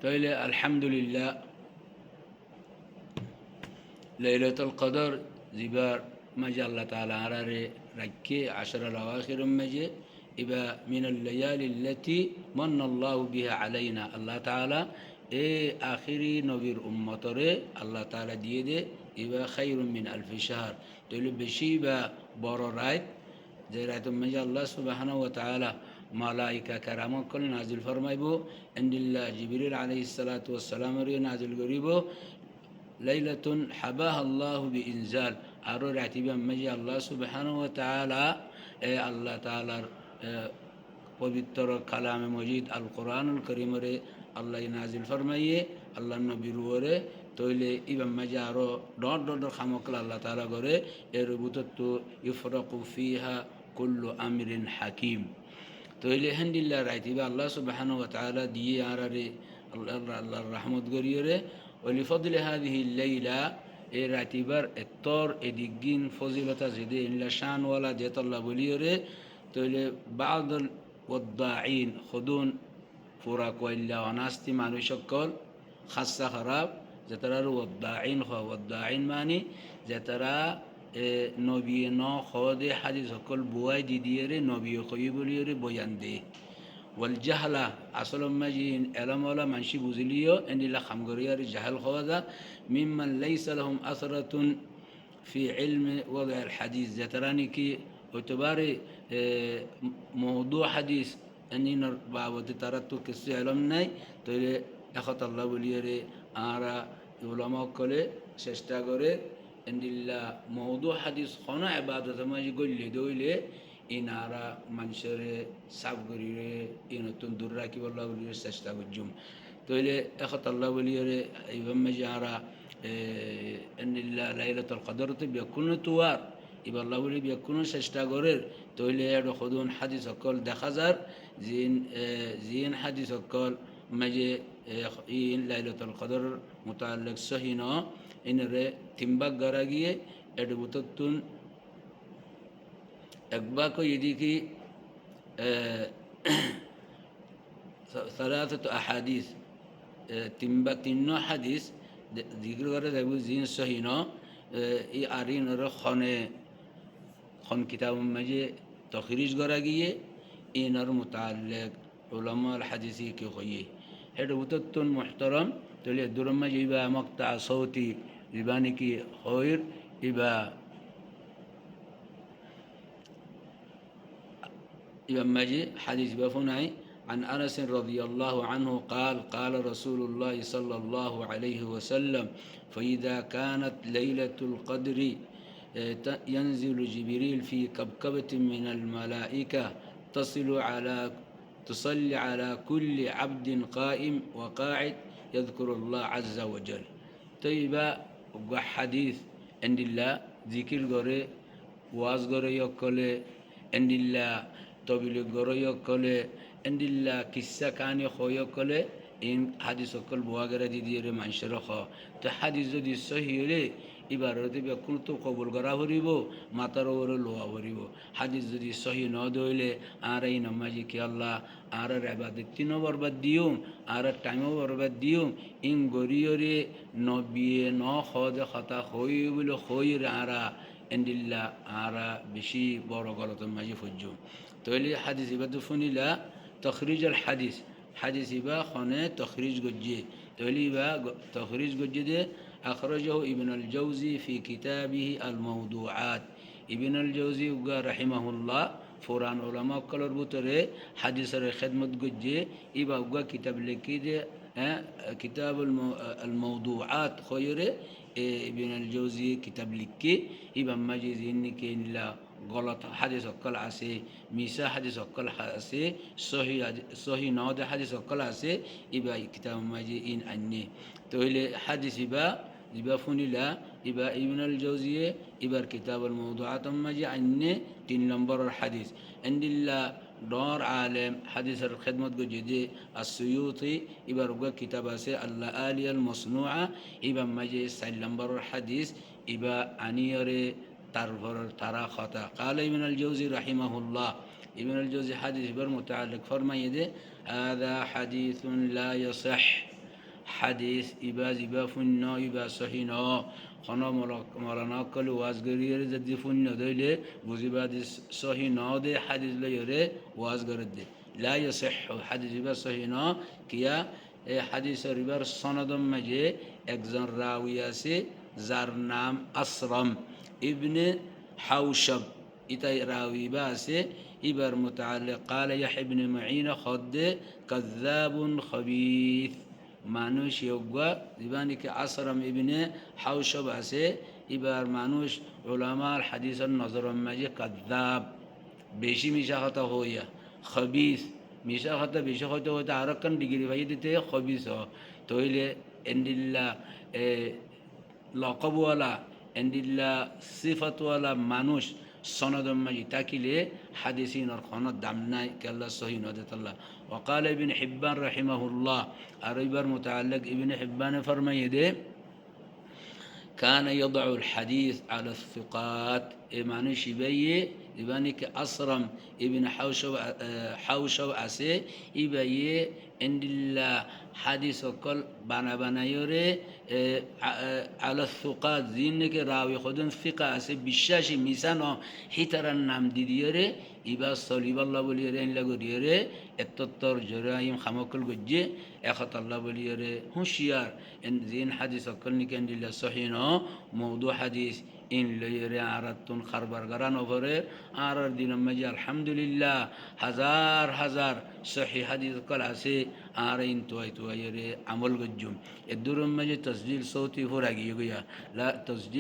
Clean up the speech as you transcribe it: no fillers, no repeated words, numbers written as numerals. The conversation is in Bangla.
তাইলে আলহামদুলিল্লাহ লাইলাতুল কদর জিবার মাঝে আল্লাহ তাআলা আরারে রাখে আশরাল আওয়াখিরের মাঝে ইবা মিনাল লায়ালিল্লাতি মান্নাল্লাহু বিহা আলাইনা আল্লাহ তাআলা এ আখিরি নবীর উম্মতরে আল্লাহ তাআলা দিয়ে দে ইবা খায়রুম মিন আলফি শাহর তাইলে বেশি বা বড় রাত যে রাতের মাঝে আল্লাহ সুবহানাহু ওয়া তাআলা মালাইকা কারামকল নাজিল ফরমাইব ইন্দিল্লাহ জিবরিল আলাইহিস সালাতু ওয়াস সালামরে নাজিল করিব লাইলাতুন হাবাহ আল্লাহু বিইনজাল আরো রাতিবা মাঝে আল্লাহ সুবহানাহু ওয়া তাআলা আল্লাহ তাআলার পবিত্র কালামে মজিদ আল কোরআনুল করিমরে আল্লাহ নাজিল ফরমাইয়ে আল্লাহ নবীর ওরে তৈলে ইবাম মাঝে আরো ডর ডর খামকল আল্লাহ তাআলা করে এর বুতত্ব ইফরাকু ফিহা কুল্লু আমরিন হাকিম তৈলে হামদুলিল্লাহ রাইতিবা আল্লাহ সুবহানাহু ওয়া তাআলা দিয়ে আরারে আল্লাহর রহমত গরিয়রে ولفضل هذه الليلة راتبار الطور إديجين فضيلة زيدة إلا شان ولا جت الله بليره تقول بعض الوضاعين خدون فراق وإلا وناستي معنو شكل خاصة خراب جترا الوضاعين خو وضاعين معني جترا نبينا خود حديث كل بواي ديره نبي خوي بليره بيانده والجهلة أصل ما جين علم ولا منشي بوزليو إن الله خمغريار الجهل خوذا ممن ليس لهم أثرة في علم وضع الحديث زتراني كي اعتباري موضوع حديث أني بابو تترتو كسي علمناي تولي أخط الله وليري آرا علماء كله ششتاغوري إن الله موضوع حديث خنا عبادة ما يقول لي دويلي ইনারা মানুষের সাফ করিরে ইনতুন দূর রাখি বল্লা বলিয়ে চেষ্টা করছুম তইলে এখন আল্লাহ বলিয়ে এইভাবে যারা এনিল্লা লাইলাতুল কদরতে বিয়াকুনো তুয়ার এবার আল্লাহ বলি বিয়াকুনো চেষ্টা করে তইলে এটা সদুন হাদিস সকল দেখা যার জিন হাদিস সকল মাঝে ইন লাইলাতুল কদর মুতাআল্লিক সহিন ইনরে তিনবাগ গড়া গিয়ে এটা বুততুন একবার কো এদিকে ثلاثة أحاديث তিনো হাদিস জিকির করে যাবো জিন সহিন এই আরিনর খন কিতাব মাঝে তখরিজ করা গিয়ে ইনর মুতাআল্লিক উলামা আল হাদিসি কে হইয়ে হেড উত্তন মুহতারাম তলে দুরম মাঝে ইবা মক্তা সৌতি জিবানি কি হইর ইবা إمام ماجي حديث بفناي عن أنس رضي الله عنه قال قال رسول الله صلى الله عليه وسلم فإذا كانت ليلة القدر ينزل جبريل في كبكبة من الملائكة تصلي على كل عبد قائم وقاعد يذكر الله عز وجل طيبا حديث عند الله ذكر غري واز غري يقول عند الله তবিলে গরয় কলে এন্দিল্লা কিসা কানি হয় কলে ইন হাদিস সকল বুয়াগেরা দিয়ে মানুষের খ তো হাদিস যদি সহি হলে এবার কোন তো কবুল করা ভরিব মাতার ওপরে লোয়া ভরিব হাদিস যদি সহি ন দইলে আর এই নমাজি কি আল্লাহ আর এবাদত তিনও বরবাদ দিও আর টাইমও বরবাদ দিও ইন গরিয়রে নবিয়ে ন খদে খতা হই বলে হই আরা এন্দিল্লা আরা বেশি বড় গলত মাঝে ফজ্জু তৈলি হাদিস ইবা দুফুনিলা তখরিজ আল হাদিস ইবা খনে তখরিজ গজ্জে তৈলি ইবা তখরিজ গজ্জে দে আখরাজাহু ইবনে আল জাওজি ফি কিতাবিহি আল মাওদুআত ইবনে আল জাওজি উগা রাহিমাহুল্লাহ ফুরান উলামা কলর ভিতরে হাদিসের খিদমত গজ্জে ইবা উগা কিতাব লিখি দে কিতাব আল মাওদুআত খয়রে ইবনে আল জাওজি কিতাব লিখি ইবা মাজিদ ইনকে ইল্লা গলত হাদিস সকল আছে মিসা হাদিস সকল আছে সহি নদ হাদিস সকল আছে ইবা কিতাব মাঝে ইন আন্নে তইলে হাদিস ইবা ফুনিলা ইবা ইবনুল জাওজিয়ে ইবার কিতাব আল মাওদুআত মাঝে আন্নে 3 নম্বরের হাদিস ইনদিল্লা দর আলেম হাদিসের খিদমত গজে আসসুয়ুতি ইবার উগা কিতাব আছে আল্লাহ আলিয়াল মাসনুআ ইবা মাঝে 4 নম্বরের হাদিস ইবা আনিয়রে তারা খতা قال ابن الجوزي رحمه الله ابن الجوزي حديث بر متعلق فرمائے هذا حديث لا يصح হাদিস ইবা জিবা শূন্য ইবা সহিন খন মলানা কলে ওয়াজ গরিয়ে যদি শূন্য ধরলে বুঝিবা দি সহিন দে হাদিস লইরে ওয়াজ গরে দে লাই আছে হাদিস ইবা সহিন কিয়া এ হাদিসের ইবার সনদম মাঝে একজন রাউই আছে যার নাম আসরম ইবনে হাউশব ইতাই রাউই বা আছে ইবার মুতাআল্লিক قال يحيى بن معين خد كذاب خبيث মানুষ ইয়োগা দিবানিকে আসরম ইবনে হাউশব আছে এবার মানুষ উলামার হাদিসের নজরের মাঝে কাযযাব বেশি মিশা কথা হইয়া খবিস মিশা কথা বেশি হয়তো হয়তো আর একখান ডিগ্রি ভাই দিতে খবিস তইলে এন্ডিল্লা লকবওয়ালা এন্ডিল্লা সিফাতওয়ালা মানুষ সনদম মাঝি তাকিলে হাদিসিনর খনত দাম নাই কেল্লা সহি নদেতাল্লাহ وقال ابن حبان رحمه الله أريبر متعلق ابن حبان فرمي ده كان يضع الحديث على الثقات إيماني شبيه إيماني كأصرم ابن حوشو أسي إبيه عند الله حديث كل بنا يوري على الثقات زينك راوي خدن ثقة أسي بالشاشي ميسانو حترا نام ديديوري إبا صليب الله بليوري إن لغو ديوري التطر جرائم خموكل گجي اخط الله بليوري هشيار إن زين حديث كل نكن لله صحيحنا موضوع حديث إن ليري عرضتون خربر غران وفره عرض دين مجي الحمد لله هزار صحيح حديث كل عسي عرين توي يري عمل گجم الدور مجي تسجيل صوتي فرقي يقول لا تسجيل